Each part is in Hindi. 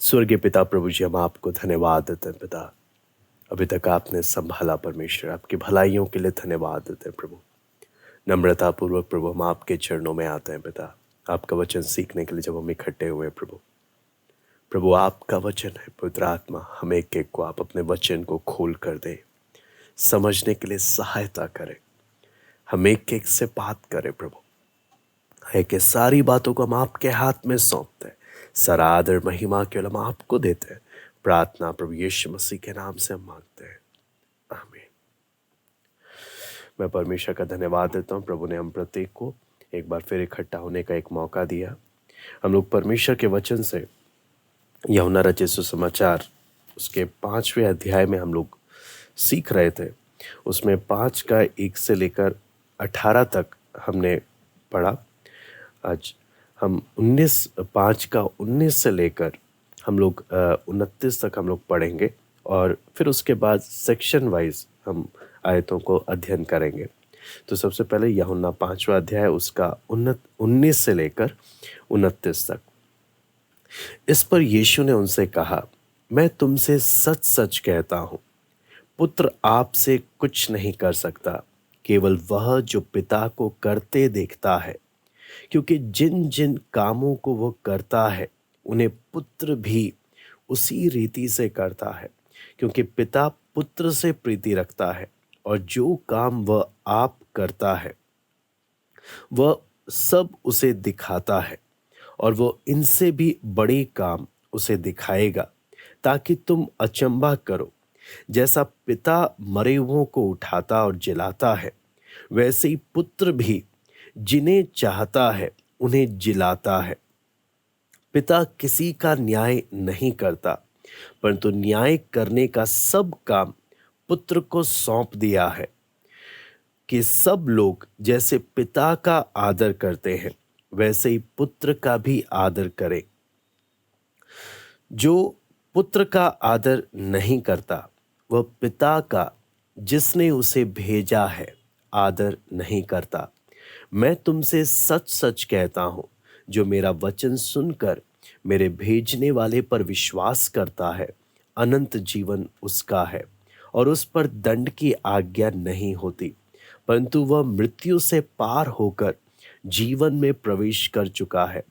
स्वर्गीय पिता प्रभु जी, हम आपको धन्यवाद देते हैं पिता। अभी तक आपने संभाला परमेश्वर, आपकी भलाइयों के लिए धन्यवाद देते हैं प्रभु। नम्रतापूर्वक प्रभु हम आपके चरणों में आते हैं पिता। आपका वचन सीखने के लिए जब हम इकट्ठे हुए प्रभु, प्रभु आपका वचन है। पवित्र आत्मा हम एक एक को आप अपने वचन को खोल कर दे, समझने के लिए सहायता करें। हम एक एक से बात करें प्रभु, है कि सारी बातों को हम आपके हाथ में सौंपते हैं। सारा आदर महिमा केवल हम आपको देते हैं। प्रार्थना प्रभु यीशु मसीह के नाम से हम मांगते हैं, आमीन। मैं परमेश्वर का धन्यवाद देता हूँ। प्रभु ने हम प्रत्येक को एक बार फिर इकट्ठा होने का एक मौका दिया। हम लोग परमेश्वर के वचन से यूहन्ना रचित सुसमाचार उसके 5वें अध्याय में हम लोग सीख रहे थे। उसमें 5 का 1 से लेकर 18 तक हमने पढ़ा। आज हम 5 का 19 से लेकर हम लोग 29 तक हम लोग पढ़ेंगे और फिर उसके बाद सेक्शन वाइज हम आयतों को अध्ययन करेंगे। तो सबसे पहले यूहन्ना 5वां अध्याय उसका 19 से लेकर 29 तक। इस पर यीशु ने उनसे कहा, मैं तुमसे सच सच कहता हूँ, पुत्र आपसे कुछ नहीं कर सकता, केवल वह जो पिता को करते देखता है। क्योंकि जिन जिन कामों को वह करता है उन्हें पुत्र भी उसी रीति से करता है, क्योंकि पिता पुत्र से प्रीति रखता है। और जो काम वह आप करता है वह सब उसे दिखाता है, और वह इनसे भी बड़े काम उसे दिखाएगा, ताकि तुम अचंभा करो। जैसा पिता मरे हुओं को उठाता और जिलाता है, वैसे ही पुत्र भी जिन्हें चाहता है उन्हें जिलाता है। पिता किसी का न्याय नहीं करता, परंतु न्याय करने का सब काम पुत्र को सौंप दिया है, कि सब लोग जैसे पिता का आदर करते हैं वैसे ही पुत्र का भी आदर करे। जो पुत्र का आदर नहीं करता वह पिता का जिसने उसे भेजा है आदर नहीं करता। मैं तुमसे सच सच कहता हूँ, जो मेरा वचन सुनकर मेरे भेजने वाले पर विश्वास करता है, अनंत जीवन उसका है, और उस पर दंड की आज्ञा नहीं होती, परंतु वह मृत्यु से पार होकर जीवन में प्रवेश कर चुका है।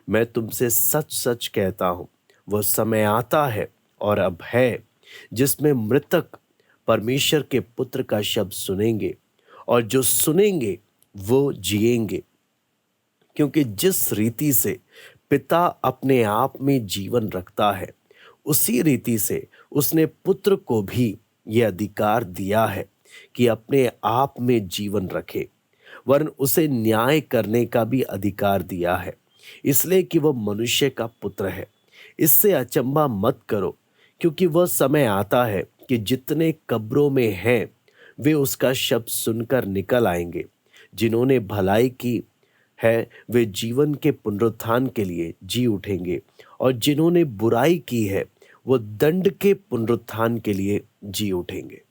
मैं तुमसे सच सच कहता हूँ, वह समय आता है और अब है, जिसमें मृतक परमेश्वर के पुत्र का शब्द सुनेंगे, और जो सुनेंगे वो जिएंगे। क्योंकि जिस रीति से पिता अपने आप में जीवन रखता है, उसी रीति से उसने पुत्र को भी यह अधिकार दिया है कि अपने आप में जीवन रखे, वरन उसे न्याय करने का भी अधिकार दिया है, इसलिए कि वह मनुष्य का पुत्र है। इससे अचंभा मत करो, क्योंकि वह समय आता है कि जितने कब्रों में हैं वे उसका शब्द सुनकर निकल आएंगे। जिन्होंने भलाई की है वे जीवन के पुनरुत्थान के लिए जी उठेंगे, और जिन्होंने बुराई की है वो दंड के पुनरुत्थान के लिए जी उठेंगे।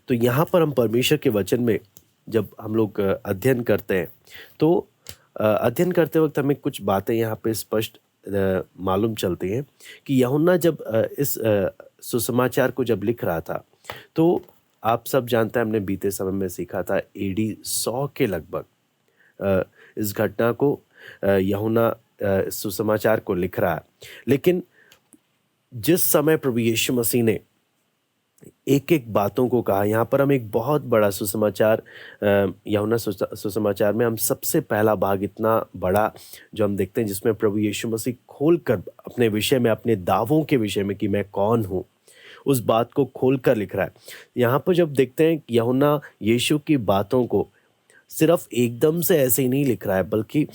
तो यहाँ पर हम परमेश्वर के वचन में जब हम लोग अध्ययन करते हैं, तो अध्ययन करते वक्त हमें कुछ बातें यहाँ पे स्पष्ट मालूम चलती हैं कि यूहन्ना जब इस सुसमाचार को जब लिख रहा था, तो आप सब जानते हैं, हमने बीते समय में सीखा था AD 100 के लगभग इस घटना को यूहन्ना सुसमाचार को लिख रहा है। लेकिन जिस समय प्रभु यीशु मसीह ने एक एक बातों को कहा, यहाँ पर हम एक बहुत बड़ा सुसमाचार यूहन्ना सुसमाचार में हम सबसे पहला भाग इतना बड़ा जो हम देखते हैं, जिसमें प्रभु यीशु मसीह खोलकर अपने विषय में, अपने दावों के विषय में कि मैं कौन हूँ, उस बात को खोलकर लिख रहा है। यहाँ पर जब देखते हैं यूहन्ना यीशु की बातों को सिर्फ एकदम से ऐसे ही नहीं लिख रहा है, बल्कि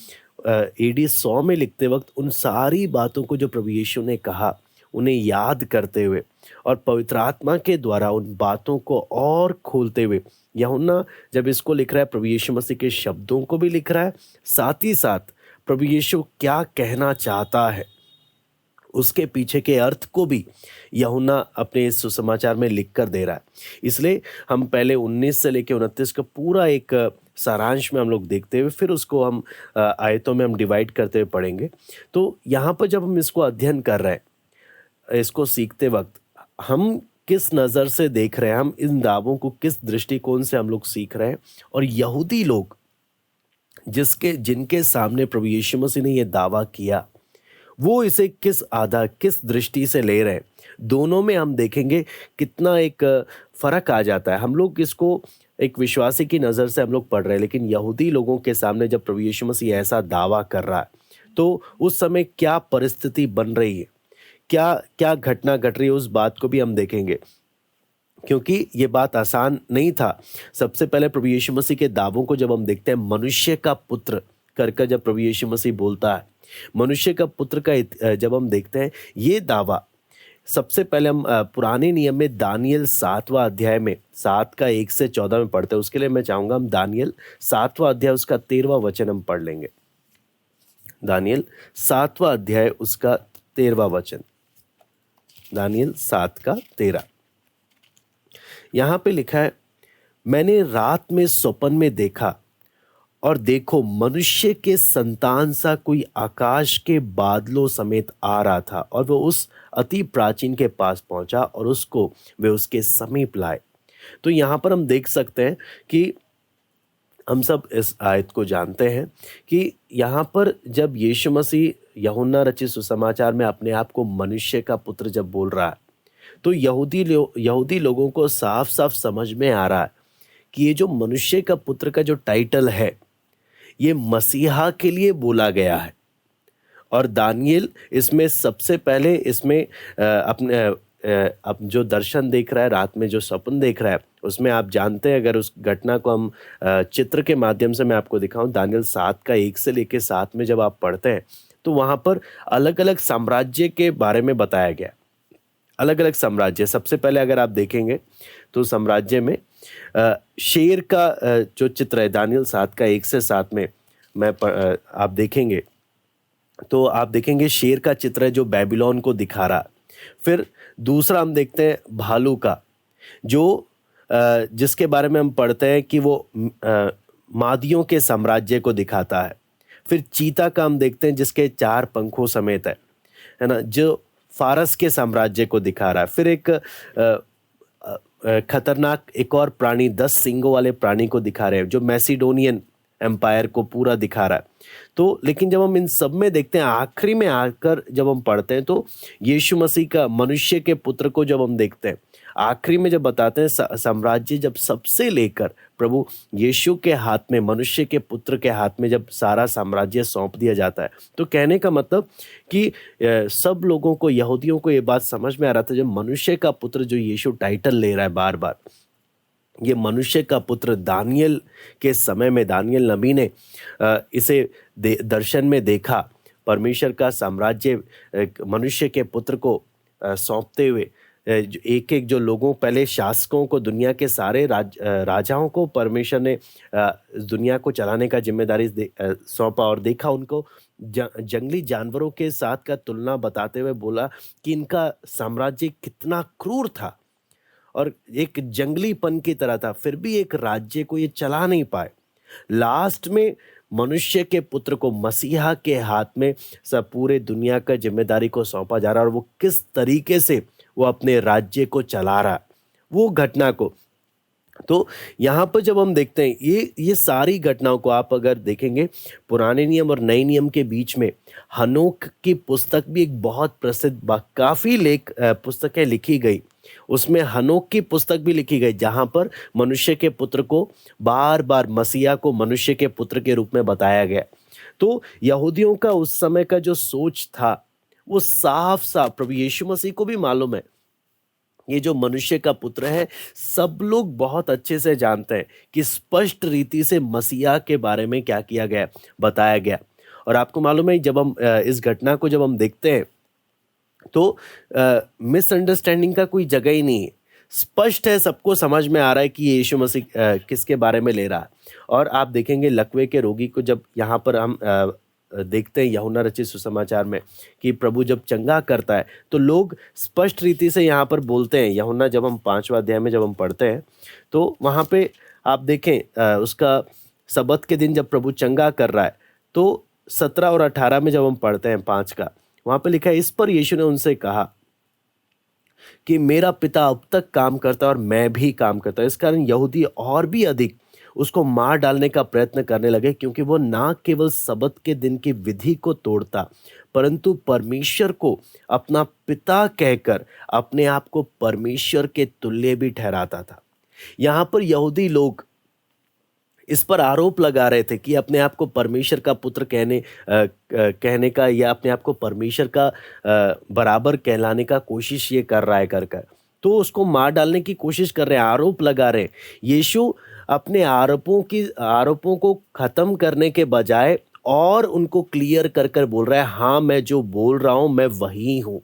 AD 100 में लिखते वक्त उन सारी बातों को जो प्रभु यीशु ने कहा उन्हें याद करते हुए और पवित्र आत्मा के द्वारा उन बातों को और खोलते हुए यूहन्ना जब इसको लिख रहा है, प्रभु यीशु मसीह के शब्दों को भी लिख रहा है, साथ ही साथ प्रभु यीशु क्या कहना चाहता है उसके पीछे के अर्थ को भी यूहन्ना अपने इस सुसमाचार में लिख कर दे रहा है। इसलिए हम पहले 19 से लेकर 29 का पूरा एक सारांश में हम लोग देखते हुए फिर उसको हम आयतों में हम डिवाइड करते हुए पढ़ेंगे। तो यहाँ पर जब हम इसको अध्ययन कर रहे हैं, इसको सीखते वक्त हम किस नज़र से देख रहे हैं, हम इन दावों को किस दृष्टिकोण से हम लोग सीख रहे हैं, और यहूदी लोग जिनके सामने प्रभु यीशु मसीह ने ये दावा किया, वो इसे किस दृष्टि से ले रहे हैं, दोनों में हम देखेंगे कितना एक फ़र्क आ जाता है। हम लोग इसको एक विश्वासी की नज़र से हम लोग पढ़ रहे हैं, लेकिन यहूदी लोगों के सामने जब प्रभु यीशु मसीह ऐसा दावा कर रहा है, तो उस समय क्या परिस्थिति बन रही है, क्या क्या घटना घट रही है, उस बात को भी हम देखेंगे, क्योंकि ये बात आसान नहीं था। सबसे पहले प्रभु यीशु मसीह के दावों को जब हम देखते हैं, मनुष्य का पुत्र कर जब प्रभु यीशु मसीह बोलता है, मनुष्य का पुत्र का जब हम देखते हैं ये दावा, सबसे पहले हम पुराने नियम में दानियल 7वां अध्याय में 7 का 1 से 14 में पढ़ते हैं। उसके लिए मैं चाहूँगा हम दानियल 7वां अध्याय उसका 13वां वचन हम पढ़ लेंगे। दानियल 7वां अध्याय उसका 13वां वचन, दानियल 7 का 13। यहाँ पे लिखा है, मैंने रात में स्वप्न में देखा, और देखो मनुष्य के संतान सा कोई आकाश के बादलों समेत आ रहा था, और वह उस अति प्राचीन के पास पहुंचा और उसको वे उसके समीप लाए। तो यहाँ पर हम देख सकते हैं कि हम सब इस आयत को जानते हैं कि यहाँ पर जब यीशु मसीह यूहन्ना रचित सुसमाचार में अपने आप को मनुष्य का पुत्र जब बोल रहा है, तो यहूदी लोगों को साफ साफ समझ में आ रहा है कि ये जो मनुष्य का पुत्र का जो टाइटल है, ये मसीहा के लिए बोला गया है। और दानियल इसमें सबसे पहले इसमें अब जो दर्शन देख रहा है, रात में जो सपन देख रहा है, उसमें आप जानते हैं, अगर उस घटना को हम चित्र के माध्यम से मैं आपको दिखाऊं, दानियल 7 का 1 से लेकर 7 में जब आप पढ़ते हैं, तो वहाँ पर अलग अलग साम्राज्य के बारे में बताया गया। अलग अलग साम्राज्य, सबसे पहले अगर आप देखेंगे तो साम्राज्य में शेर का जो चित्र है, दानियल 7 का 1 से 7 में आप देखेंगे तो आप देखेंगे शेर का चित्र है जो बेबीलोन को दिखा रहा। फिर दूसरा हम देखते हैं भालू का, जो जिसके बारे में हम पढ़ते हैं कि वो मादियों के साम्राज्य को दिखाता है। फिर चीता का हम देखते हैं जिसके 4 पंखों समेत है ना, जो फारस के साम्राज्य को दिखा रहा है। फिर एक खतरनाक एक और प्राणी 10 सींगों वाले प्राणी को दिखा रहे हैं, जो मैसिडोनियन एम्पायर को पूरा दिखा रहा है। तो लेकिन जब हम इन सब में देखते हैं, आखिरी में आकर जब हम पढ़ते हैं, तो यीशु मसीह का मनुष्य के पुत्र को जब हम देखते हैं, आखिरी में जब बताते हैं साम्राज्य जब सबसे लेकर प्रभु यीशु के हाथ में, मनुष्य के पुत्र के हाथ में जब सारा साम्राज्य सौंप दिया जाता है, तो कहने का मतलब कि सब लोगों को, यहूदियों को ये बात समझ में आ रहा था, जब मनुष्य का पुत्र जो यीशु टाइटल ले रहा है बार बार, ये मनुष्य का पुत्र दानियल के समय में दानियल नबी ने इसे दर्शन में देखा, परमेश्वर का साम्राज्य मनुष्य के पुत्र को सौंपते हुए एक एक जो लोगों, पहले शासकों को, दुनिया के सारे राजाओं को परमेश्वर ने दुनिया को चलाने का जिम्मेदारी सौंपा, और देखा उनको जंगली जानवरों के साथ का तुलना बताते हुए बोला कि इनका साम्राज्य कितना क्रूर था और एक जंगलीपन की तरह था, फिर भी एक राज्य को ये चला नहीं पाए। लास्ट में मनुष्य के पुत्र को, मसीहा के हाथ में सब पूरे दुनिया का जिम्मेदारी को सौंपा जा रहा है, और वो किस तरीके से वो अपने राज्य को चला रहा, वो घटना को। तो यहाँ पर जब हम देखते हैं ये सारी घटनाओं को आप अगर देखेंगे, पुराने नियम और नए नियम के बीच में हनोक की पुस्तक भी एक बहुत प्रसिद्ध, काफ़ी पुस्तकें लिखी गई, उसमें हनोक की पुस्तक भी लिखी गई, जहाँ पर मनुष्य के पुत्र को बार बार, मसीहा को मनुष्य के पुत्र के रूप में बताया गया। तो यहूदियों का उस समय का जो सोच था, वो साफ साफ प्रभु यीशु मसीह को भी मालूम है, ये जो मनुष्य का पुत्र है, सब लोग बहुत अच्छे से जानते हैं कि स्पष्ट रीति से मसीहा के बारे में क्या किया गया, बताया गया। और आपको मालूम है, जब हम इस घटना को जब हम देखते हैं, तो मिसअंडरस्टैंडिंग का कोई जगह ही नहीं है, स्पष्ट है, सबको समझ में आ रहा है कि ये यीशु मसीह किसके बारे में ले रहा है। और आप देखेंगे लकवे के रोगी को जब यहाँ पर हम देखते हैं यूहन्ना रचित सुसमाचार में कि प्रभु जब चंगा करता है तो लोग स्पष्ट रीति से यहाँ पर बोलते हैं। यूहन्ना जब हम 5वां अध्याय में जब हम पढ़ते हैं तो वहाँ पे आप देखें उसका सबत के दिन जब प्रभु चंगा कर रहा है तो 17 और 18 में जब हम पढ़ते हैं 5 का, वहाँ पे लिखा है, इस पर यीशु ने उनसे कहा कि मेरा पिता अब तक काम करता है और मैं भी काम करता हूं। इस कारण यहूदी और भी अधिक उसको मार डालने का प्रयत्न करने लगे, क्योंकि वो ना केवल सबत के दिन की विधि को तोड़ता परंतु परमेश्वर को अपना पिता कहकर अपने आप को परमेश्वर के तुल्य भी ठहराता था। यहाँ पर यहूदी लोग इस पर आरोप लगा रहे थे कि अपने आप को परमेश्वर का पुत्र कहने का या अपने आप को परमेश्वर का बराबर कहलाने का कोशिश ये कर रहा है कर कर, तो उसको मार डालने की कोशिश कर रहे हैं, आरोप लगा रहे हैं। यीशु अपने आरोपों को खत्म करने के बजाय और उनको क्लियर कर कर बोल रहा है, हाँ मैं जो बोल रहा हूं मैं वही हूं।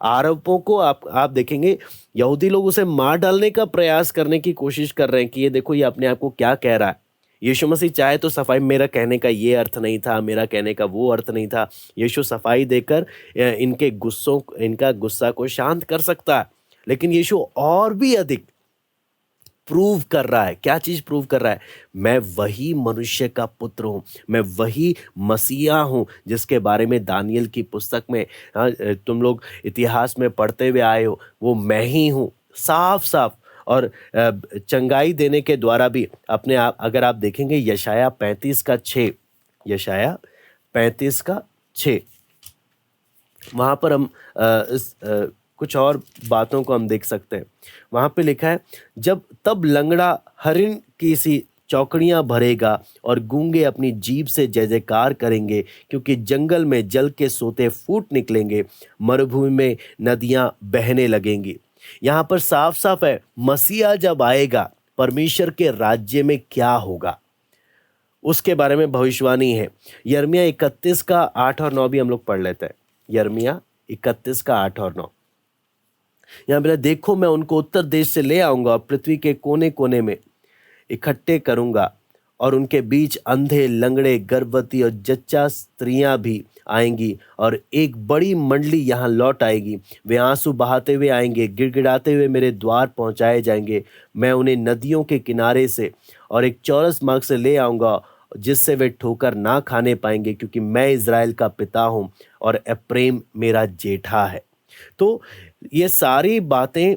आरोपों को आप देखेंगे यहूदी लोग उसे मार डालने का प्रयास करने की कोशिश कर रहे हैं कि ये देखो ये अपने आप को क्या कह रहा है। यीशु मसीह चाहे तो सफाई, मेरा कहने का ये अर्थ नहीं था, मेरा कहने का वो अर्थ नहीं था। यीशु सफाई देकर इनका गुस्सा को शांत कर सकता है, लेकिन यीशु और भी अधिक प्रूव कर रहा है। क्या चीज प्रूव कर रहा है? मैं वही मनुष्य का पुत्र हूं, मैं वही मसीहा हूं जिसके बारे में दानियल की पुस्तक में तुम लोग इतिहास में पढ़ते हुए आए हो, वो मैं ही हूं। साफ साफ और चंगाई देने के द्वारा भी अपने आप, अगर आप देखेंगे यशाया 35:6 वहां पर हम कुछ और बातों को हम देख सकते हैं। वहां पे लिखा है, जब तब लंगड़ा हरिण की सी चौकड़ियां भरेगा और गूंगे अपनी जीभ से जय जयकार करेंगे, क्योंकि जंगल में जल के सोते फूट निकलेंगे, मरुभूमि में नदियां बहने लगेंगी। यहाँ पर साफ साफ है, मसीहा जब आएगा परमेश्वर के राज्य में क्या होगा उसके बारे में भविष्यवाणी है। यिर्मयाह 31:8 और 9 भी हम लोग पढ़ लेते हैं। यिर्मयाह 31:8 और 9 यहाँ पे, देखो मैं उनको उत्तर देश से ले आऊंगा और पृथ्वी के कोने कोने में इकट्ठे करूंगा, और उनके बीच अंधे, लंगड़े, गर्भवती और जच्चा स्त्रियां भी आएंगी, और एक बड़ी मंडली यहाँ लौट आएगी। वे आंसू बहाते हुए आएंगे, गिड़गिड़ाते हुए मेरे द्वार पहुंचाए जाएंगे। मैं उन्हें नदियों के किनारे से और एक चौरस मार्ग से ले आऊंगा, जिससे वे ठोकर ना खाने पाएंगे, क्योंकि मैं इज़राइल का पिता हूं और एप्रैम मेरा जेठा है। तो ये सारी बातें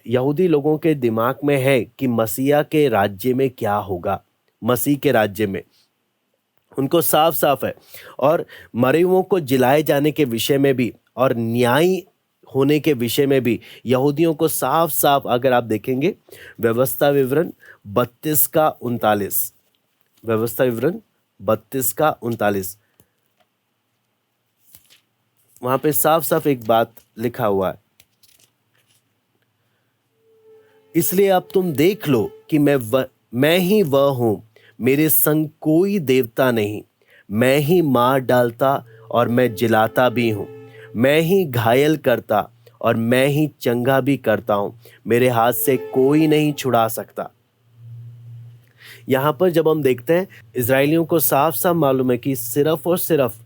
यहूदी लोगों के दिमाग में है कि मसीहा के राज्य में क्या होगा। मसीह के राज्य में उनको साफ साफ है, और मरे हुओं को जिलाए जाने के विषय में भी और न्याय होने के विषय में भी यहूदियों को साफ साफ, अगर आप देखेंगे व्यवस्था विवरण 32:39, व्यवस्था विवरण 32:39, वहां पे साफ साफ एक बात लिखा हुआ है, इसलिए अब तुम देख लो कि मैं ही वह हूं, मेरे संग कोई देवता नहीं। मैं ही मार डालता और मैं जिलाता भी हूं, मैं ही घायल करता और मैं ही चंगा भी करता हूं, मेरे हाथ से कोई नहीं छुड़ा सकता। यहां पर जब हम देखते हैं, इजरायलियों को साफ साफ मालूम है कि सिर्फ और सिर्फ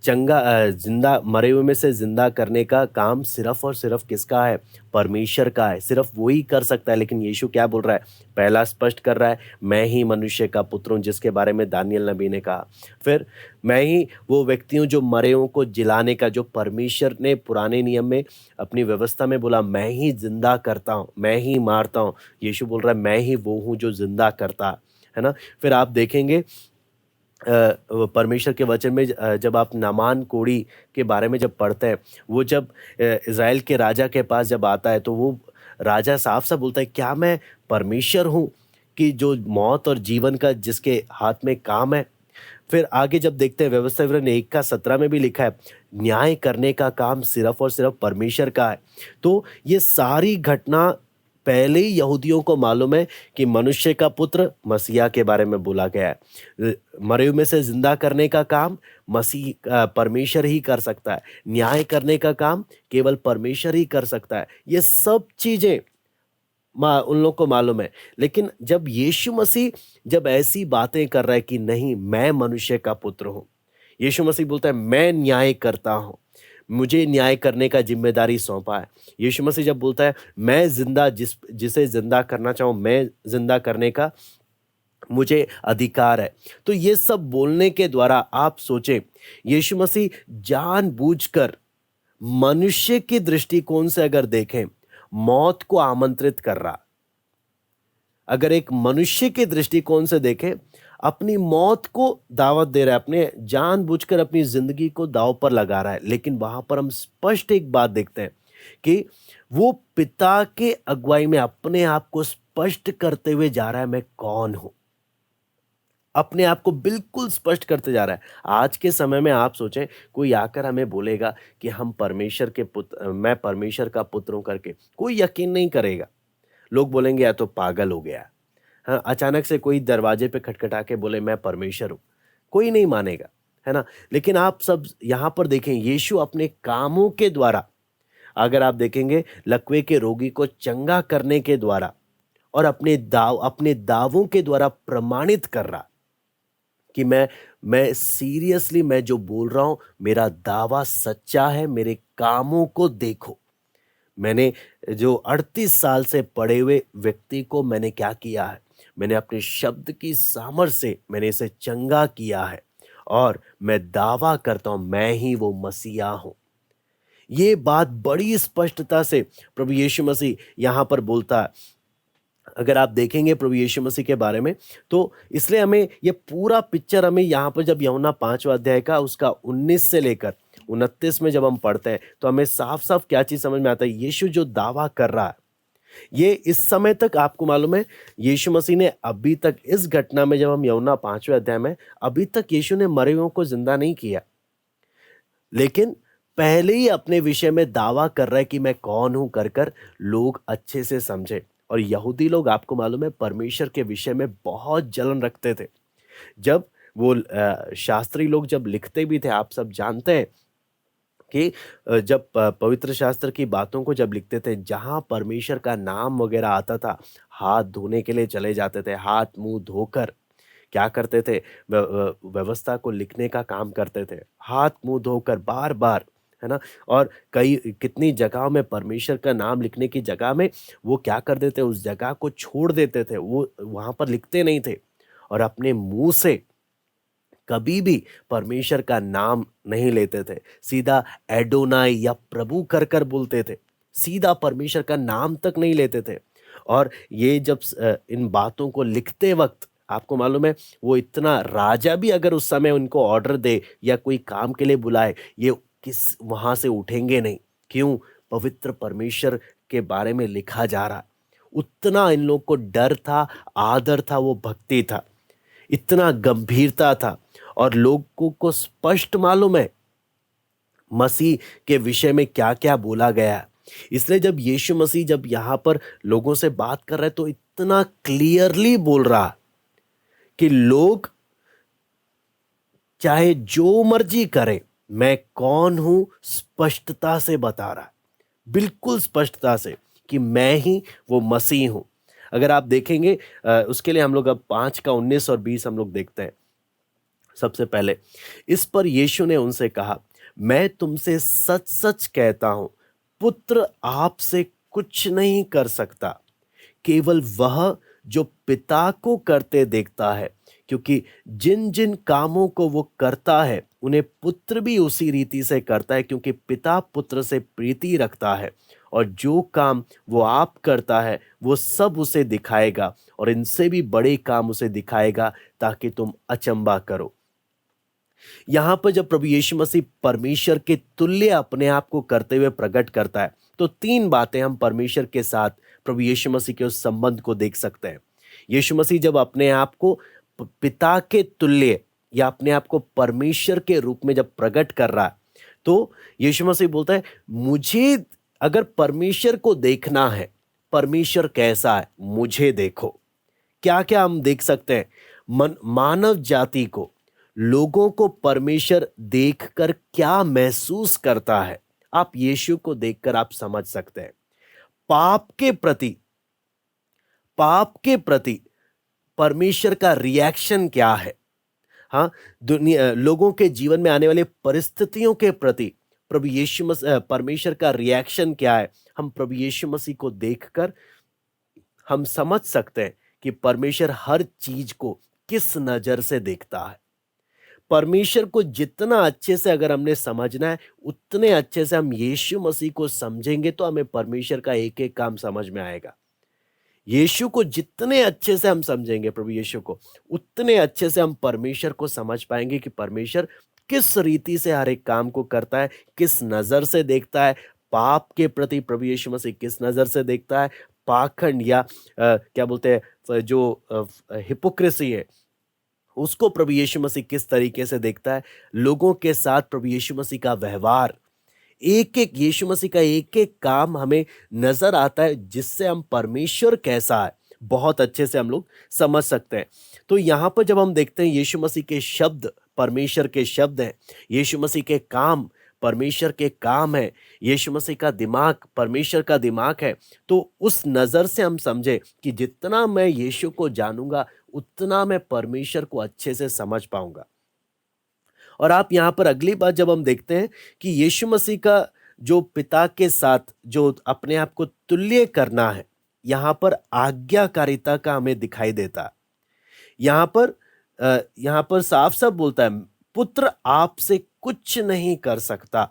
जिंदा, मरे हुए में से जिंदा करने का काम सिर्फ और सिर्फ किसका है? परमेश्वर का है। सिर्फ वो ही कर सकता है। लेकिन यीशु क्या बोल रहा है? पहला स्पष्ट कर रहा है, मैं ही मनुष्य का पुत्र हूं, जिसके बारे में दानियल नबी ने कहा। फिर मैं ही वो व्यक्ति हूं जो मरे हुओं को जिलाने का, जो परमेश्वर ने पुराने नियम में अपनी व्यवस्था में बोला, मैं ही जिंदा करता हूं, मैं ही मारता हूं। यीशु बोल रहा है, मैं ही वो हूं जो जिंदा करता है ना। फिर आप देखेंगे परमेश्वर के वचन में जब आप नामान कोढ़ी के बारे में जब पढ़ते हैं, वो जब इज़राइल के राजा के पास जब आता है, तो वो राजा साफ साफ बोलता है, क्या मैं परमेश्वर हूँ कि जो मौत और जीवन का जिसके हाथ में काम है। फिर आगे जब देखते हैं, व्यवस्था विवरण 1:17 में भी लिखा है, न्याय करने का काम सिर्फ और सिर्फ परमेश्वर का है। तो ये सारी घटना पहले ही यहूदियों को मालूम है कि मनुष्य का पुत्र मसीहा के बारे में बोला गया है। मरे हुए में से जिंदा करने का काम परमेश्वर ही कर सकता है। न्याय करने का काम केवल परमेश्वर ही कर सकता है। ये सब चीजें उन लोग को मालूम है। लेकिन जब यीशु मसीह जब ऐसी बातें कर रहा है कि नहीं, मैं मनुष्य का पुत्र हूं, यीशु मसीह बोलता है मैं न्याय करता हूँ, मुझे न्याय करने का जिम्मेदारी सौंपा है। यीशु मसीह जब बोलता है मैं जिंदा जिसे जिंदा करना चाहूँ मैं जिंदा करने का मुझे अधिकार है। तो ये सब बोलने के द्वारा आप सोचें, यीशु मसीह जानबूझकर मनुष्य की दृष्टिकोण से अगर देखें, मौत को आमंत्रित कर रहा। अगर एक मनुष्य के दृष्टिकोण से देखें, अपनी मौत को दावत दे रहा है, अपने जानबूझकर अपनी जिंदगी को दांव पर लगा रहा है। लेकिन वहां पर हम स्पष्ट एक बात देखते हैं कि वो पिता के अगुवाई में अपने आप को स्पष्ट करते हुए जा रहा है, मैं कौन हूं। अपने आप को बिल्कुल स्पष्ट करते जा रहा है। आज के समय में आप सोचें, कोई आकर हमें बोलेगा कि हम परमेश्वर के पुत्र, मैं परमेश्वर का पुत्र हूं करके, कोई यकीन नहीं करेगा। लोग बोलेंगे या तो पागल हो गया। हाँ, अचानक से कोई दरवाजे पे खटखटा के बोले मैं परमेश्वर हूँ, कोई नहीं मानेगा, है ना। लेकिन आप सब यहाँ पर देखें, यीशु अपने कामों के द्वारा, अगर आप देखेंगे लकवे के रोगी को चंगा करने के द्वारा और अपने दावों के द्वारा प्रमाणित कर रहा कि मैं सीरियसली मैं जो बोल रहा हूं मेरा दावा सच्चा है, मेरे कामों को देखो। मैंने जो 38 साल से पड़े हुए व्यक्ति को मैंने क्या किया है, मैंने अपने शब्द की सामर्थ्य से मैंने इसे चंगा किया है और मैं दावा करता हूं मैं ही वो मसीहा हूं। ये बात बड़ी स्पष्टता से प्रभु यीशु मसीह यहां पर बोलता है। अगर आप देखेंगे प्रभु यीशु मसीह के बारे में, तो इसलिए हमें ये पूरा पिक्चर हमें यहाँ पर जब यूहन्ना 5वां अध्याय का उसका 19 से लेकर 29 में जब हम पढ़ते हैं तो हमें साफ साफ क्या चीज समझ में आता है। यीशु जो दावा कर रहा है, ये इस समय तक आपको मालूम है, यीशु मसीह ने अभी तक इस घटना में, जब हम यूहन्ना 5वें अध्याय में, अभी तक यीशु ने मरे हुओं को जिंदा नहीं किया, लेकिन पहले ही अपने विषय में दावा कर रहा है कि मैं कौन हूं कर कर लोग अच्छे से समझे। और यहूदी लोग आपको मालूम है परमेश्वर के विषय में बहुत जलन रखते थे। जब वो शास्त्री लोग जब लिखते भी थे, आप सब जानते हैं कि जब पवित्र शास्त्र की बातों को जब लिखते थे, जहां परमेश्वर का नाम वगैरह आता था, हाथ धोने के लिए चले जाते थे, हाथ मुंह धोकर क्या करते थे, व्यवस्था को लिखने का काम करते थे, हाथ मुंह धोकर बार बार, है ना। और कई कितनी जगहों में परमेश्वर का नाम लिखने की जगह में वो क्या कर देते, उस जगह को छोड़ देते थे, वो वहां पर लिखते नहीं थे और अपने मुंह से कभी भी परमेश्वर का नाम नहीं लेते थे। सीधा एडोनाई या प्रभु कर कर बोलते थे, सीधा परमेश्वर का नाम तक नहीं लेते थे। और ये जब इन बातों को लिखते वक्त आपको मालूम है, वो इतना राजा भी अगर उस समय उनको ऑर्डर दे या कोई काम के लिए बुलाए, ये किस वहां से उठेंगे नहीं। क्यों? पवित्र परमेश्वर के बारे में लिखा जा रहा। उतना इन लोग को डर था, आदर था, वो भक्ति था, इतना गंभीरता था। और लोगों को स्पष्ट मालूम है मसीह के विषय में क्या क्या बोला गया है। इसलिए जब यीशु मसीह जब यहां पर लोगों से बात कर रहे, तो इतना क्लियरली बोल रहा कि लोग चाहे जो मर्जी करें, मैं कौन हूं स्पष्टता से बता रहा, बिल्कुल स्पष्टता से कि मैं ही वो मसीह हूं। अगर आप देखेंगे उसके लिए हम लोग अब 5 का 19 और 20 हम लोग देखते हैं। सबसे पहले, इस पर यीशु ने उनसे कहा, मैं तुमसे सच सच कहता हूं, पुत्र आपसे कुछ नहीं कर सकता, केवल वह जो पिता को करते देखता है, क्योंकि जिन जिन कामों को वो करता है उन्हें पुत्र भी उसी रीति से करता है, क्योंकि पिता पुत्र से प्रीति रखता है। और जो काम वो आप करता है वो सब उसे दिखाएगा, और इनसे भी बड़े काम उसे दिखाएगा, ताकि तुम अचंबा करो। यहां पर जब प्रभु यीशु मसीह परमेश्वर के तुल्य अपने आप को करते हुए प्रकट करता है, तो 3 बातें हम परमेश्वर के साथ प्रभु यीशु मसीह के उस संबंध को देख सकते हैं। यीशु मसीह जब अपने आप को पिता के तुल्य या अपने आप को परमेश्वर के रूप में जब प्रकट कर रहा है, तो यीशु मसीह बोलता है, मुझे अगर परमेश्वर को देखना है, परमेश्वर कैसा है, मुझे देखो। क्या क्या हम देख सकते हैं? मानव जाति को, लोगों को परमेश्वर देखकर क्या महसूस करता है, आप यीशु को देखकर आप समझ सकते हैं। पाप के प्रति परमेश्वर का रिएक्शन क्या है, हाँ, दुनिया लोगों के जीवन में आने वाली परिस्थितियों के प्रति प्रभु यीशु मसीह परमेश्वर का रिएक्शन क्या है, हम प्रभु यीशु मसीह को देखकर हम समझ सकते हैं कि परमेश्वर हर चीज को किस नजर से देखता है। परमेश्वर को जितना अच्छे से अगर हमने समझना है, उतने अच्छे से हम यीशु मसीह को समझेंगे तो हमें परमेश्वर का एक एक काम समझ में आएगा। यीशु को जितने अच्छे से हम समझेंगे, प्रभु यीशु को, उतने अच्छे से हम परमेश्वर को समझ पाएंगे कि परमेश्वर किस रीति से हर एक काम को करता है, किस नजर से देखता है। पाप के प्रति प्रभु यीशु मसीह किस नजर से देखता है, पाखंड या क्या बोलते हैं जो हिपोक्रेसी है उसको प्रभु यीशु मसीह किस तरीके से देखता है। लोगों के साथ प्रभु यीशु मसीह का व्यवहार, एक एक यीशु मसीह का एक एक काम हमें नजर आता है, जिससे हम परमेश्वर कैसा है बहुत अच्छे से हम लोग समझ सकते हैं। तो यहाँ पर जब हम देखते हैं यीशु मसीह के शब्द परमेश्वर के शब्द हैं, यीशु मसीह के काम परमेश्वर के काम है, यीशु मसीह का दिमाग परमेश्वर का दिमाग है, तो उस नज़र से हम समझे कि जितना मैं यीशु को जानूंगा उतना मैं परमेश्वर को अच्छे से समझ पाऊंगा। और आप यहाँ पर अगली बात जब हम देखते हैं कि यीशु मसीह का जो पिता के साथ जो अपने आप को तुल्य करना है, यहाँ पर आज्ञाकारिता का हमें दिखाई देता है। यहाँ पर साफ साफ बोलता है, पुत्र आपसे कुछ नहीं कर सकता।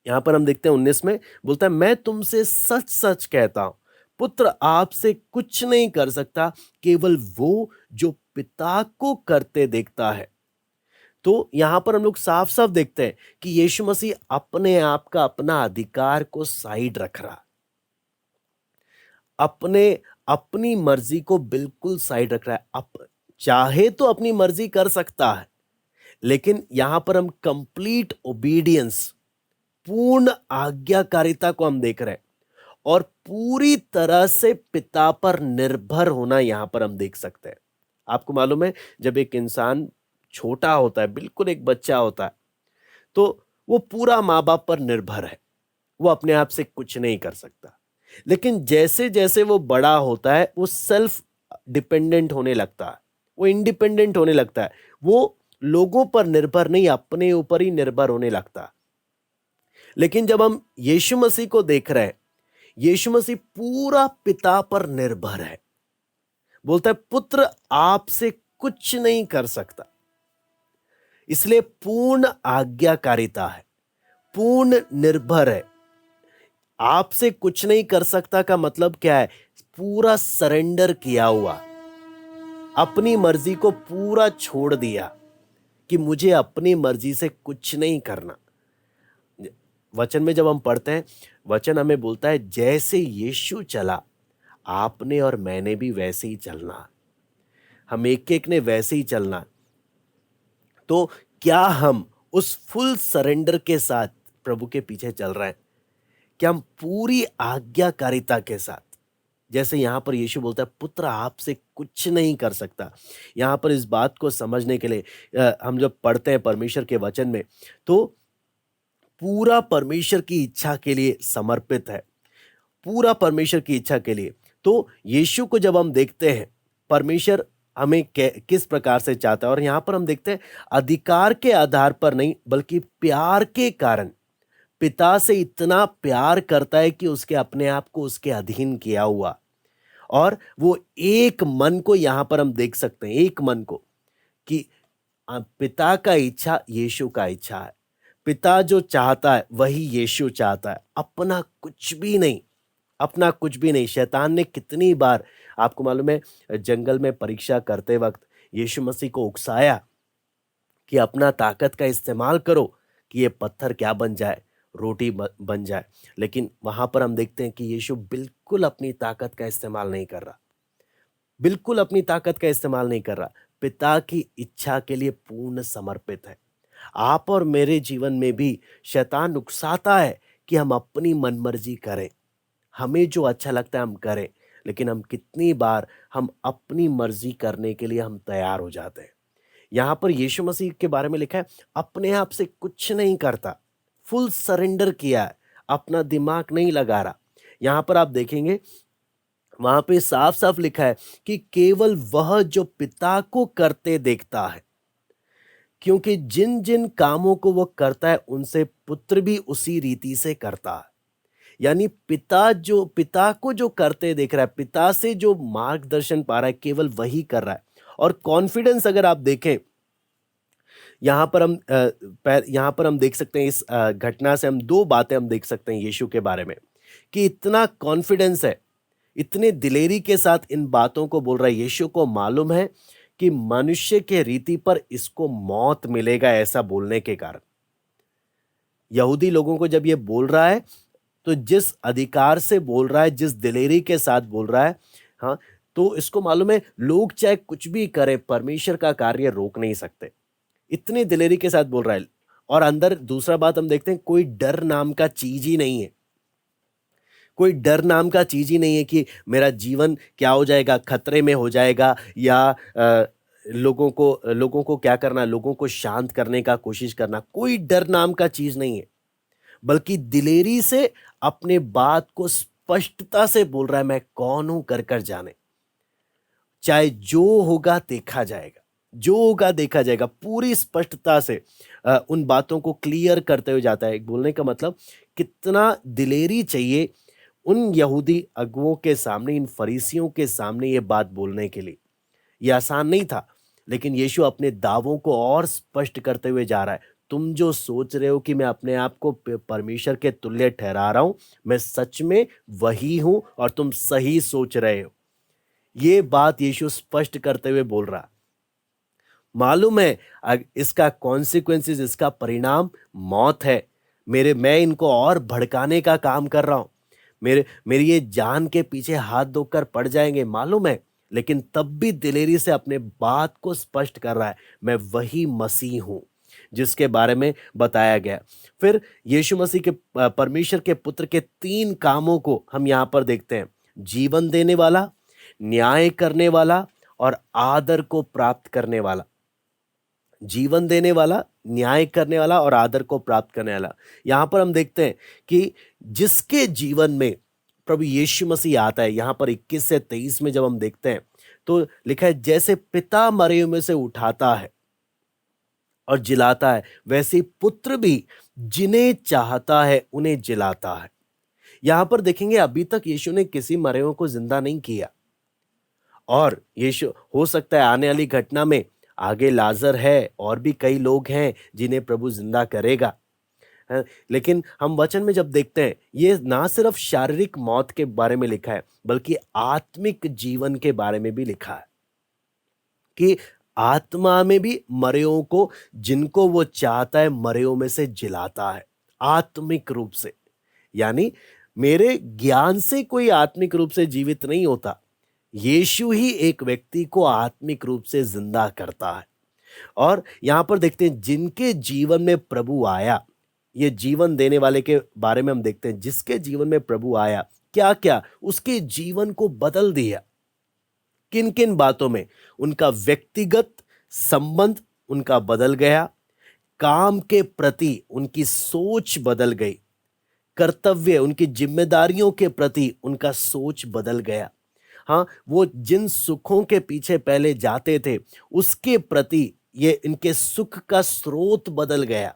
यहाँ पर हम देखते हैं 19 में बोलता है, मैं तुमसे सच सच कहता हूं, पुत्र आपसे कुछ नहीं कर सकता, केवल वो जो पिता को करते देखता है। तो यहां पर हम लोग साफ साफ देखते हैं कि यीशु मसीह अपने आप का अपना अधिकार को साइड रख रहा, अपनी मर्जी को बिल्कुल साइड रख रहा है। चाहे तो अपनी मर्जी कर सकता है, लेकिन यहां पर हम कंप्लीट ओबीडियंस, पूर्ण आज्ञाकारिता को हम देख रहे हैं और पूरी तरह से पिता पर निर्भर होना यहां पर हम देख सकते हैं। आपको मालूम है, जब एक इंसान छोटा होता है, बिल्कुल एक बच्चा होता है, तो वो पूरा माँ बाप पर निर्भर है, वो अपने आप से कुछ नहीं कर सकता। लेकिन जैसे जैसे वो बड़ा होता है, वो सेल्फ डिपेंडेंट होने लगता है, वो इंडिपेंडेंट होने लगता है, वो लोगों पर निर्भर नहीं, अपने ऊपर ही निर्भर होने लगता है। लेकिन जब हम यीशु मसीह को देख रहे हैं, यीशु मसीह पूरा पिता पर निर्भर है। बोलता है, पुत्र आपसे कुछ नहीं कर सकता। इसलिए पूर्ण आज्ञाकारिता है, पूर्ण निर्भर है। आपसे कुछ नहीं कर सकता का मतलब क्या है? पूरा सरेंडर किया हुआ, अपनी मर्जी को पूरा छोड़ दिया कि मुझे अपनी मर्जी से कुछ नहीं करना। वचन में जब हम पढ़ते हैं, वचन हमें बोलता है, जैसे यीशु चला आपने और मैंने भी वैसे ही चलना, हम एक एक ने वैसे ही चलना। तो क्या हम उस फुल सरेंडर के साथ प्रभु के पीछे चल रहे हैं? क्या हम पूरी आज्ञाकारिता के साथ, जैसे यहां पर यीशु बोलता है, पुत्र आपसे कुछ नहीं कर सकता। यहां पर इस बात को समझने के लिए हम जब पढ़ते हैं परमेश्वर के वचन में, तो पूरा परमेश्वर की इच्छा के लिए समर्पित है, पूरा परमेश्वर की इच्छा के लिए। तो यीशु को जब हम देखते हैं, परमेश्वर हमें किस प्रकार से चाहता है, और यहां पर हम देखते हैं अधिकार के आधार पर नहीं, बल्कि प्यार के कारण पिता से इतना प्यार करता है कि उसके अपने आप को उसके अधीन किया हुआ, और वो एक मन को यहां पर हम देख सकते हैं, एक मन को, कि पिता का इच्छा यीशु का इच्छा है। पिता जो चाहता है वही यीशु चाहता है, अपना कुछ भी नहीं, अपना कुछ भी नहीं। शैतान ने कितनी बार, आपको मालूम है, जंगल में परीक्षा करते वक्त यीशु मसीह को उकसाया कि अपना ताकत का इस्तेमाल करो कि ये पत्थर क्या बन जाए, रोटी बन जाए। लेकिन वहां पर हम देखते हैं कि यीशु बिल्कुल अपनी ताकत का इस्तेमाल नहीं कर रहा, बिल्कुल अपनी ताकत का इस्तेमाल नहीं कर रहा, पिता की इच्छा के लिए पूर्ण समर्पित है। आप और मेरे जीवन में भी शैतान उकसाता है कि हम अपनी मनमर्जी करें, हमें जो अच्छा लगता है हम करें, लेकिन हम कितनी बार हम अपनी मर्जी करने के लिए हम तैयार हो जाते हैं। यहां पर यीशु मसीह के बारे में लिखा है, अपने आप से कुछ नहीं करता, फुल सरेंडर किया है, अपना दिमाग नहीं लगा रहा। यहां पर आप देखेंगे, वहां पे साफ साफ लिखा है कि केवल वह जो पिता को करते देखता है, क्योंकि जिन जिन कामों को वो करता है उनसे पुत्र भी उसी रीति से करता है। यानी पिता को जो करते देख रहा है, पिता से जो मार्गदर्शन पा रहा है, केवल वही कर रहा है। और कॉन्फिडेंस अगर आप देखें, यहाँ पर हम देख सकते हैं, इस घटना से हम दो बातें हम देख सकते हैं यीशु के बारे में, कि इतना कॉन्फिडेंस है, इतने दिलेरी के साथ इन बातों को बोल रहा है। यीशु को मालूम है कि मनुष्य के रीति पर इसको मौत मिलेगा, ऐसा बोलने के कारण यहूदी लोगों को जब ये बोल रहा है, तो जिस अधिकार से बोल रहा है, जिस दिलेरी के साथ बोल रहा है, हाँ, तो इसको मालूम है लोग चाहे कुछ भी करें, परमेश्वर का कार्य रोक नहीं सकते। इतनी दिलेरी के साथ बोल रहा है। और अंदर दूसरा बात हम देखते हैं, कोई डर नाम का चीज ही नहीं है। कोई डर नाम का चीज ही नहीं है कि मेरा जीवन क्या हो जाएगा, खतरे में हो जाएगा, या लोगों को क्या करना, लोगों को शांत करने का कोशिश करना। कोई डर नाम का चीज नहीं है, बल्कि दिलेरी से अपने बात को स्पष्टता से बोल रहा है, मैं कौन हूं कर कर जाने, चाहे जो होगा देखा जाएगा, जो होगा देखा जाएगा। पूरी स्पष्टता से उन बातों को क्लियर करते हुए जाता है। बोलने का मतलब कितना दिलेरी चाहिए उन यहूदी अगुओं के सामने, इन फरीसियों के सामने ये बात बोलने के लिए। ये आसान नहीं था, लेकिन यीशु अपने दावों को और स्पष्ट करते हुए जा रहा है। तुम जो सोच रहे हो कि मैं अपने आप को परमेश्वर के तुल्य ठहरा रहा हूं, मैं सच में वही हूं और तुम सही सोच रहे हो। ये बात यीशु स्पष्ट करते हुए बोल रहा। मालूम है इसका कॉन्सिक्वेंसेस, इसका परिणाम मौत है। मैं इनको और भड़काने का काम कर रहा हूं, मेरी ये जान के पीछे हाथ धोकर पड़ जाएंगे, मालूम है, लेकिन तब भी दिलेरी से अपने बात को स्पष्ट कर रहा है, मैं वही मसीह हूं जिसके बारे में बताया गया। फिर यीशु मसीह के, परमेश्वर के पुत्र के 3 कामों को हम यहां पर देखते हैं: जीवन देने वाला, न्याय करने वाला और आदर को प्राप्त करने वाला। जीवन देने वाला, न्याय करने वाला और आदर को प्राप्त करने वाला। यहां पर हम देखते हैं कि जिसके जीवन में प्रभु यीशु मसीह आता है, यहां पर 21 से 23 में जब हम देखते हैं तो लिखा है, जैसे पिता मरे हुए में से उठाता है और जिलाता है, वैसे पुत्र भी जिन्हें चाहता है उन्हें जिलाता है। यहां पर देखेंगे, अभी तक यीशु ने किसी मरे हुए को जिंदा नहीं किया, और यीशु, हो सकता है आने वाली घटना में आगे लाजर है और भी कई लोग हैं जिन्हें प्रभु जिंदा करेगा। लेकिन हम वचन में जब देखते हैं, ये ना सिर्फ शारीरिक मौत के बारे में लिखा है, बल्कि आत्मिक जीवन के बारे में भी लिखा है कि आत्मा में भी मरेओं को, जिनको वो चाहता है, मरेओं में से जिलाता है आत्मिक रूप से। यानी मेरे ज्ञान से कोई आत्मिक रूप से जीवित नहीं होता, यीशु ही एक व्यक्ति को आत्मिक रूप से जिंदा करता है। और यहां पर देखते हैं, जिनके जीवन में प्रभु आया, ये जीवन देने वाले के बारे में हम देखते हैं, जिसके जीवन में प्रभु आया, क्या क्या उसके जीवन को बदल दिया। किन किन बातों में? उनका व्यक्तिगत संबंध उनका बदल गया, काम के प्रति उनकी सोच बदल गई, कर्तव्य, उनकी जिम्मेदारियों के प्रति उनका सोच बदल गया। हाँ, वो जिन सुखों के पीछे पहले जाते थे, उसके प्रति ये इनके सुख का स्रोत बदल गया।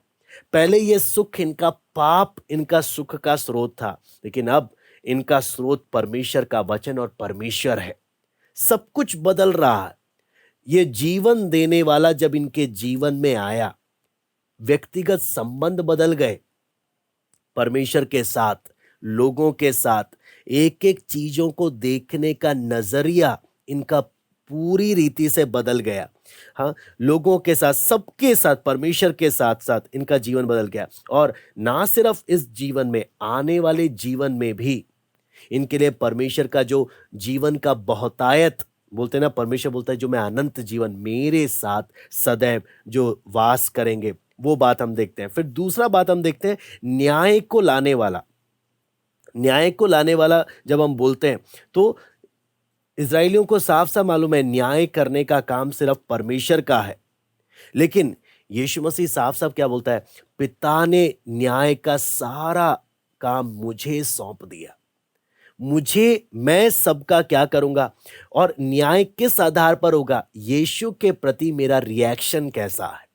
पहले ये सुख, इनका पाप इनका सुख का स्रोत था, लेकिन अब इनका स्रोत परमेश्वर का वचन और परमेश्वर है। सब कुछ बदल रहा है। ये जीवन देने वाला जब इनके जीवन में आया, व्यक्तिगत संबंध बदल गए परमेश्वर के साथ, लोगों के साथ। एक एक चीजों को देखने का नजरिया इनका पूरी रीति से बदल गया। हाँ, लोगों के साथ, सबके साथ, परमेश्वर के साथ साथ इनका जीवन बदल गया। और ना सिर्फ इस जीवन में, आने वाले जीवन में भी इनके लिए परमेश्वर का जो जीवन का बहुतायत, बोलते हैं ना, परमेश्वर बोलता है जो मैं अनंत जीवन मेरे साथ सदैव जो वास करेंगे, वो बात हम देखते हैं। फिर दूसरा बात हम देखते हैं, न्याय को लाने वाला। न्याय को लाने वाला जब हम बोलते हैं तो इजरायलियों को साफ साफ मालूम है, न्याय करने का काम सिर्फ परमेश्वर का है। लेकिन यीशु मसीह साफ साफ क्या बोलता है? पिता ने न्याय का सारा काम मुझे सौंप दिया, मैं सबका क्या करूंगा, और न्याय किस आधार पर होगा? यीशु के प्रति मेरा रिएक्शन कैसा है।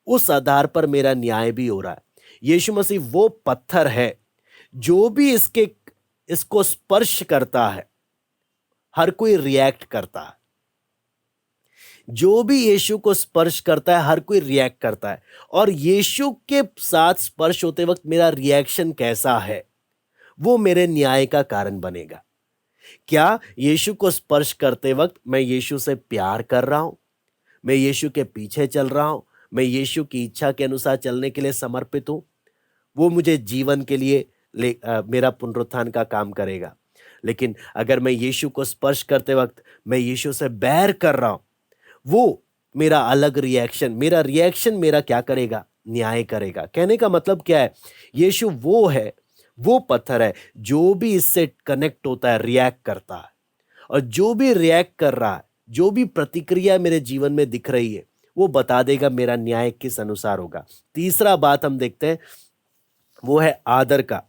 उस आधार पर मेरा न्याय भी हो रहा है। यीशु मसीह वो पत्थर है जो भी इसको स्पर्श करता है, हर कोई रिएक्ट करता है। जो भी यीशु को स्पर्श करता है, हर कोई रिएक्ट करता है। और यीशु के साथ स्पर्श होते वक्त मेरा रिएक्शन कैसा है, वो मेरे न्याय का कारण बनेगा। क्या यीशु को स्पर्श करते वक्त मैं यीशु से प्यार कर रहा हूं, मैं यीशु के पीछे चल रहा हूं, मैं यीशु की इच्छा के अनुसार चलने के लिए समर्पित हूं? वो मुझे जीवन के लिए मेरा पुनरुत्थान का काम करेगा। लेकिन अगर मैं यीशु को स्पर्श करते वक्त मैं यीशु से बैर कर रहा हूं, वो मेरा अलग रिएक्शन मेरा क्या करेगा? न्याय करेगा। कहने का मतलब क्या है? यीशु वो है, वो पत्थर है जो भी इससे कनेक्ट होता है, रिएक्ट करता है। और जो भी रिएक्ट कर रहा है, जो भी प्रतिक्रिया मेरे जीवन में दिख रही है, वो बता देगा मेरा न्याय किस अनुसार होगा। तीसरा बात हम देखते हैं, वो है आदर का।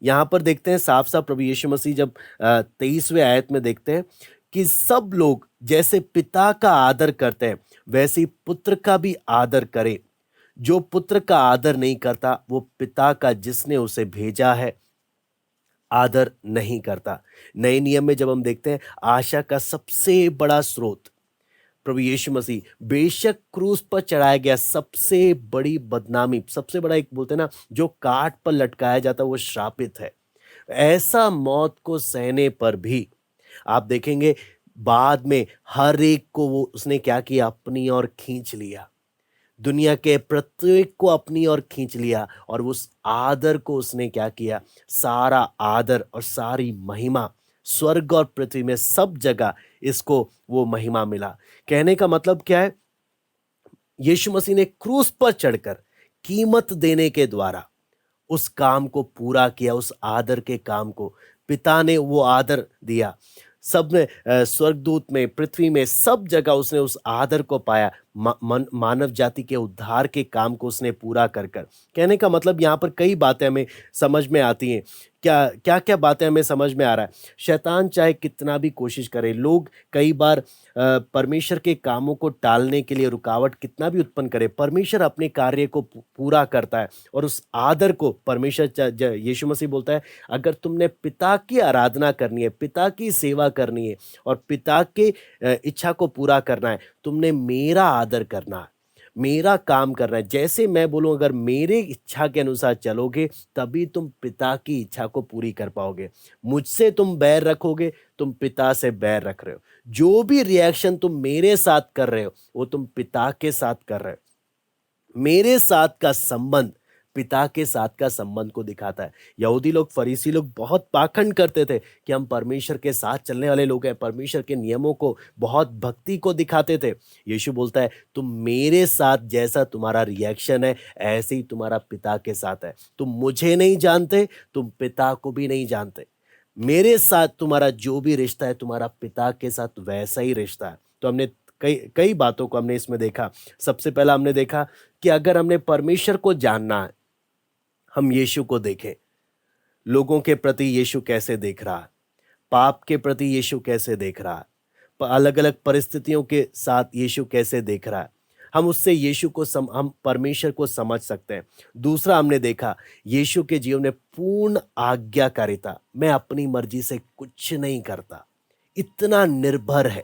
यहां पर देखते हैं साफ साफ प्रभु यीशु मसीह जब 23वें आयत में देखते हैं कि सब लोग जैसे पिता का आदर करते हैं वैसे ही पुत्र का भी आदर करें। जो पुत्र का आदर नहीं करता वो पिता का जिसने उसे भेजा है आदर नहीं करता। नए नियम में जब हम देखते हैं आशा का सबसे बड़ा स्रोत प्रभु यीशु मसीह, बेशक क्रूस पर चढ़ाया गया, सबसे बड़ी बदनामी, सबसे बड़ा एक बोलते हैं ना, जो काट पर लटकाया जाता वो श्रापित है। ऐसा मौत को सहने पर भी आप देखेंगे बाद में हर एक को वो उसने क्या किया? अपनी ओर खींच लिया। दुनिया के प्रत्येक को अपनी ओर खींच लिया और उस आदर को उसने क्या किया? सारा आदर और सारी महिमा स्वर्ग और पृथ्वी में सब जगह इसको वो महिमा मिला। कहने का मतलब क्या है? यीशु मसीह ने क्रूस पर चढ़कर कीमत देने के द्वारा उस काम को पूरा किया, उस आदर के काम को पिता ने वो आदर दिया। सब में स्वर्गदूत में, पृथ्वी में, सब जगह उसने उस आदर को पाया। मानव जाति के उद्धार के काम को उसने पूरा कर कर। कहने का मतलब यहाँ पर कई बातें हमें समझ में आती हैं। क्या क्या बातें हमें समझ में आ रहा है? शैतान चाहे कितना भी कोशिश करे, लोग कई बार परमेश्वर के कामों को टालने के लिए रुकावट कितना भी उत्पन्न करे, परमेश्वर अपने कार्य को पूरा करता है। और उस आदर को परमेश्वर, यीशु मसीह बोलता है, अगर तुमने पिता की आराधना करनी है, पिता की सेवा करनी है और पिता के इच्छा को पूरा करना है, तुमने मेरा आदर करना है, मेरा काम करना है। जैसे मैं बोलूं, अगर मेरे इच्छा के अनुसार चलोगे तभी तुम पिता की इच्छा को पूरी कर पाओगे। मुझसे तुम बैर रखोगे, तुम पिता से बैर रख रहे हो। जो भी रिएक्शन तुम मेरे साथ कर रहे हो वो तुम पिता के साथ कर रहे हो। मेरे साथ का संबंध पिता के साथ का संबंध को दिखाता है। यहूदी लोग, फरीसी लोग बहुत पाखंड करते थे कि हम परमेश्वर के साथ चलने वाले लोग हैं, परमेश्वर के नियमों को, बहुत भक्ति को दिखाते थे। यीशु बोलता है, तुम मेरे साथ जैसा तुम्हारा रिएक्शन है ऐसे ही तुम्हारा पिता के साथ है। तुम मुझे नहीं जानते, तुम पिता को भी नहीं जानते। मेरे साथ तुम्हारा जो भी रिश्ता है तुम्हारा पिता के साथ वैसा ही रिश्ता है। तो हमने कई कई बातों को हमने इसमें देखा। सबसे पहला हमने देखा कि अगर हमने परमेश्वर को जानना है, हम यीशु को देखें। लोगों के प्रति यीशु कैसे देख रहा है, पाप के प्रति यीशु कैसे देख रहा है, अलग अलग परिस्थितियों के साथ यीशु कैसे देख रहा है, हम उससे यीशु को हम परमेश्वर को समझ सकते हैं। दूसरा हमने देखा यीशु के जीवन में पूर्ण आज्ञाकारिता। मैं अपनी मर्जी से कुछ नहीं करता, इतना निर्भर है।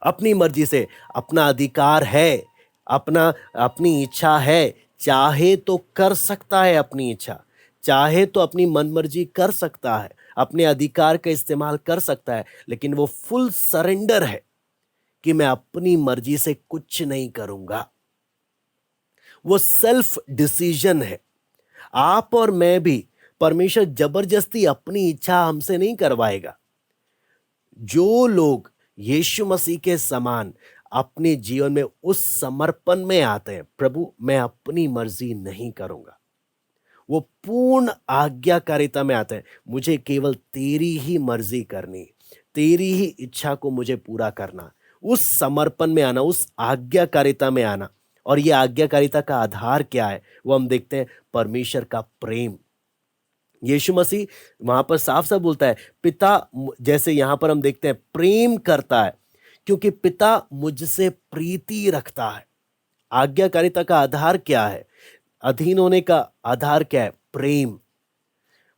अपनी मर्जी से, अपना अधिकार है, अपनी इच्छा है, चाहे तो कर सकता है अपनी इच्छा, चाहे तो अपनी मनमर्जी कर सकता है, अपने अधिकार का इस्तेमाल कर सकता है, लेकिन वो फुल सरेंडर है कि मैं अपनी मर्जी से कुछ नहीं करूंगा। वो सेल्फ डिसीजन है। आप और मैं भी, परमेश्वर जबरदस्ती अपनी इच्छा हमसे नहीं करवाएगा। जो लोग यीशु मसीह के समान अपने जीवन में उस समर्पण में आते हैं, प्रभु मैं अपनी मर्जी नहीं करूंगा, वो पूर्ण आज्ञाकारिता में आते हैं। मुझे केवल तेरी ही मर्जी करनी, तेरी ही इच्छा को मुझे पूरा करना। उस समर्पण में आना, उस आज्ञाकारिता में आना। और ये आज्ञाकारिता का आधार क्या है? वो हम देखते हैं, परमेश्वर का प्रेम। यीशु मसीह वहां पर साफ साफ बोलता है, पिता, जैसे यहां पर हम देखते हैं, प्रेम करता है क्योंकि पिता मुझसे प्रीति रखता है। आज्ञाकारिता का आधार क्या है? अधीन होने का आधार क्या है? प्रेम।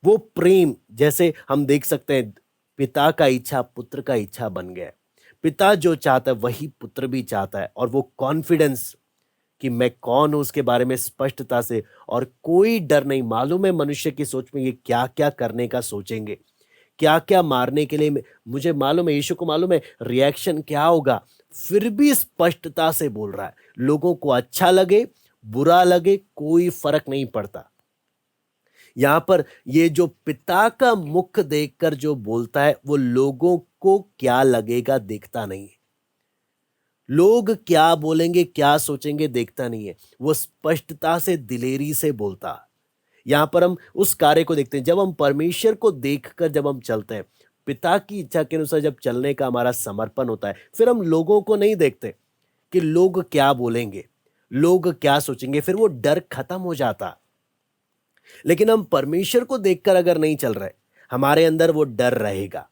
वो प्रेम, जैसे हम देख सकते हैं, पिता का इच्छा पुत्र का इच्छा बन गया है। पिता जो चाहता है वही पुत्र भी चाहता है, और वो कॉन्फिडेंस कि मैं कौन हूं उसके बारे में स्पष्टता से, और कोई डर नहीं। मालूम है मनुष्य की सोच में ये क्या क्या करने का सोचेंगे, क्या क्या मारने के लिए। मुझे मालूम है, यीशु को मालूम है रिएक्शन क्या होगा, फिर भी स्पष्टता से बोल रहा है। लोगों को अच्छा लगे बुरा लगे कोई फर्क नहीं पड़ता। यहां पर ये जो पिता का मुख देखकर जो बोलता है, वो लोगों को क्या लगेगा देखता नहीं है, लोग क्या बोलेंगे क्या सोचेंगे देखता नहीं है। वो स्पष्टता से दिलेरी से बोलता है। यहां पर हम उस कार्य को देखते हैं, जब हम परमेश्वर को देखकर जब हम चलते हैं, पिता की इच्छा के अनुसार जब चलने का हमारा समर्पण होता है, फिर हम लोगों को नहीं देखते कि लोग क्या बोलेंगे लोग क्या सोचेंगे, फिर वो डर खत्म हो जाता। लेकिन हम परमेश्वर को देखकर अगर नहीं चल रहे, हमारे अंदर वो डर रहेगा।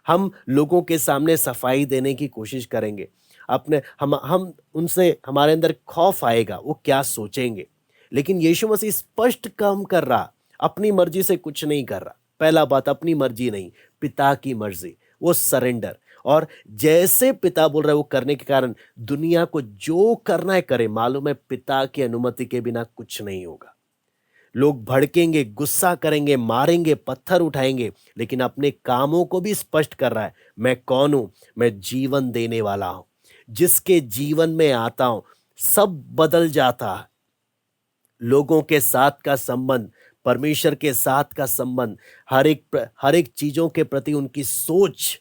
हम लोगों के सामने सफाई देने की कोशिश करेंगे, अपने हम उनसे हमारे अंदर खौफ आएगा, वो क्या सोचेंगे। लेकिन यीशु मसीह स्पष्ट काम कर रहा, अपनी मर्जी से कुछ नहीं कर रहा। पहला बात, अपनी मर्जी नहीं, पिता की मर्जी, वो सरेंडर। और जैसे पिता बोल रहा है वो करने के कारण दुनिया को जो करना है करे। मालूम है पिता की अनुमति के बिना कुछ नहीं होगा। लोग भड़केंगे, गुस्सा करेंगे, मारेंगे, पत्थर उठाएंगे, लेकिन अपने कामों को भी स्पष्ट कर रहा है, मैं कौन हूं? मैं जीवन देने वाला हूं। जिसके जीवन में आता हूं सब बदल जाता है। लोगों के साथ का संबंध, परमेश्वर के साथ का संबंध, हर एक चीजों के प्रति उनकी सोच,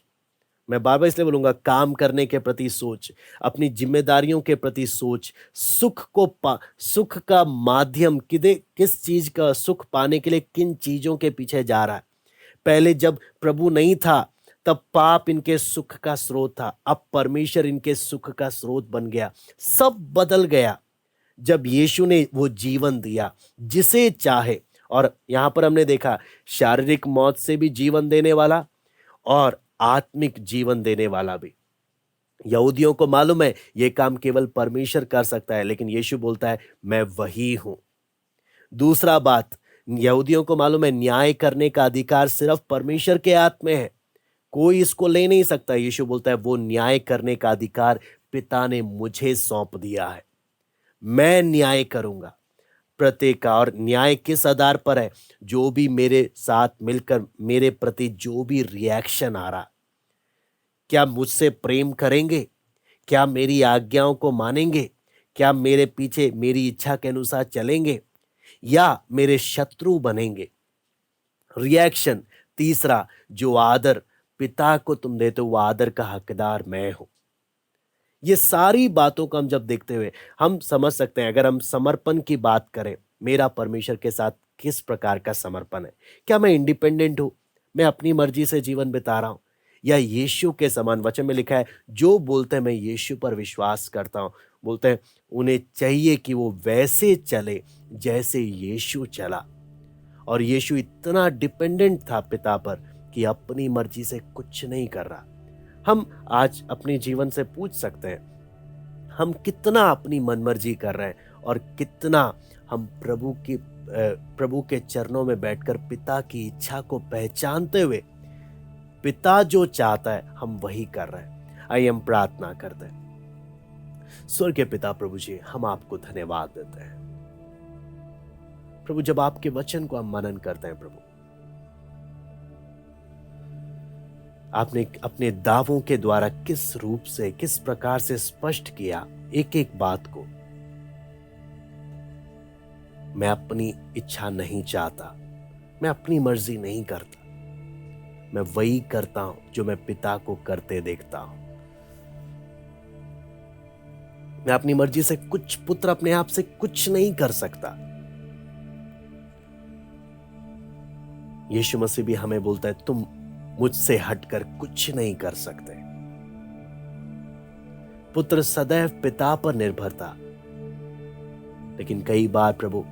मैं बार बार इसलिए बोलूंगा, काम करने के प्रति सोच, अपनी जिम्मेदारियों के प्रति सोच, सुख का माध्यम किस चीज का सुख पाने के लिए किन चीजों के पीछे जा रहा है। पहले जब प्रभु नहीं था तब पाप इनके सुख का स्रोत था, अब परमेश्वर इनके सुख का स्रोत बन गया। सब बदल गया जब यीशु ने वो जीवन दिया जिसे चाहे। और यहां पर हमने देखा शारीरिक मौत से भी जीवन देने वाला और आत्मिक जीवन देने वाला भी। यहूदियों को मालूम है यह काम केवल परमेश्वर कर सकता है, लेकिन यीशु बोलता है मैं वही हूं। दूसरा बात, यहूदियों को मालूम है न्याय करने का अधिकार सिर्फ परमेश्वर के हाथ में है, कोई इसको ले नहीं सकता। यीशु बोलता है वो न्याय करने का अधिकार पिता ने मुझे सौंप दिया है, मैं न्याय करूंगा प्रत्येक का। और न्याय किस आधार पर है? जो भी मेरे साथ मिलकर मेरे प्रति जो भी रिएक्शन आ रहा, क्या मुझसे प्रेम करेंगे? क्या मेरी आज्ञाओं को मानेंगे? क्या मेरे पीछे मेरी इच्छा के अनुसार चलेंगे, या मेरे शत्रु बनेंगे? रिएक्शन तीसरा, जो आदर पिता को तुम देते हो वो आदर का हकदार मैं हूं। ये सारी बातों को हम जब देखते हुए हम समझ सकते हैं, अगर हम समर्पण की बात करें, मेरा परमेश्वर के साथ किस प्रकार का समर्पण है। क्या मैं इंडिपेंडेंट हूं, मैं अपनी मर्जी से जीवन बिता रहा हूं, या यीशु के समान? वचन में लिखा है जो बोलते हैं मैं यीशु पर विश्वास करता हूं, बोलते हैं उन्हें चाहिए कि वो वैसे चले जैसे यीशु चला। और यीशु इतना डिपेंडेंट था पिता पर कि अपनी मर्जी से कुछ नहीं कर रहा। हम आज अपने जीवन से पूछ सकते हैं हम कितना अपनी मनमर्जी कर रहे हैं, और कितना हम प्रभु के चरणों में बैठकर पिता की इच्छा को पहचानते हुए पिता जो चाहता है हम वही कर रहे हैं। आइए हम प्रार्थना करते हैं। स्वर्गीय पिता प्रभु जी, हम आपको धन्यवाद देते हैं प्रभु, जब आपके वचन को हम मनन करते हैं प्रभु, आपने अपने दावों के द्वारा किस रूप से किस प्रकार से स्पष्ट किया एक एक बात को। मैं अपनी इच्छा नहीं चाहता, मैं अपनी मर्जी नहीं करता, मैं वही करता हूं जो मैं पिता को करते देखता हूं। मैं अपनी मर्जी से कुछ, पुत्र अपने आप से कुछ नहीं कर सकता। यीशु मसीह भी हमें बोलता है तुम मुझसे हटकर कुछ नहीं कर सकते। पुत्र सदैव पिता पर निर्भर था, लेकिन कई बार प्रभु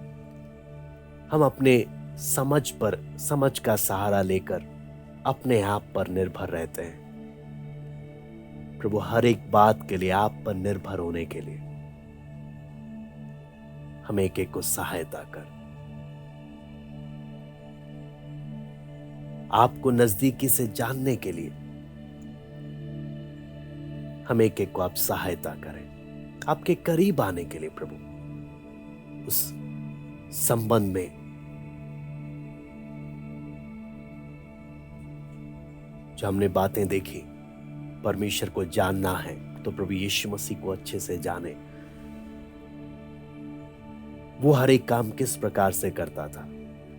हम अपने समझ का सहारा लेकर अपने आप पर निर्भर रहते हैं। प्रभु हर एक बात के लिए आप पर निर्भर होने के लिए हम एक एक को सहायता कर। आपको नजदीकी से जानने के लिए हम एक एक को आप सहायता करें। आपके करीब आने के लिए प्रभु उस संबंध में जो हमने बातें देखी, परमेश्वर को जानना है तो प्रभु यीशु मसीह को अच्छे से जाने। वो हर एक काम किस प्रकार से करता था,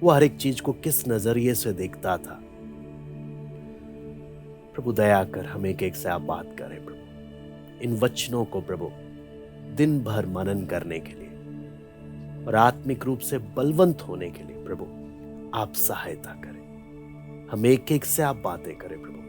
वो हर एक चीज को किस नजरिए से देखता था। प्रभु दया कर हम एक एक से आप बात करें प्रभु। इन वचनों को प्रभु दिन भर मनन करने के लिए और आत्मिक रूप से बलवंत होने के लिए प्रभु आप सहायता करें। हम एक एक से आप बातें करें प्रभु।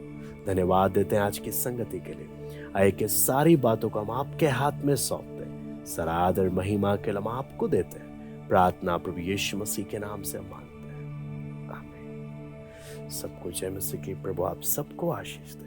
धन्यवाद देते हैं आज की संगति के लिए। आए के सारी बातों को हम आपके हाथ में सौंपते हैं। सारा आदर महिमा के लिए हम आपको देते हैं। प्रार्थना प्रभु यीशु मसीह के नाम से हम मांगते हैं, आमीन। सबको जय मसीह की। प्रभु आप सबको आशीष दे।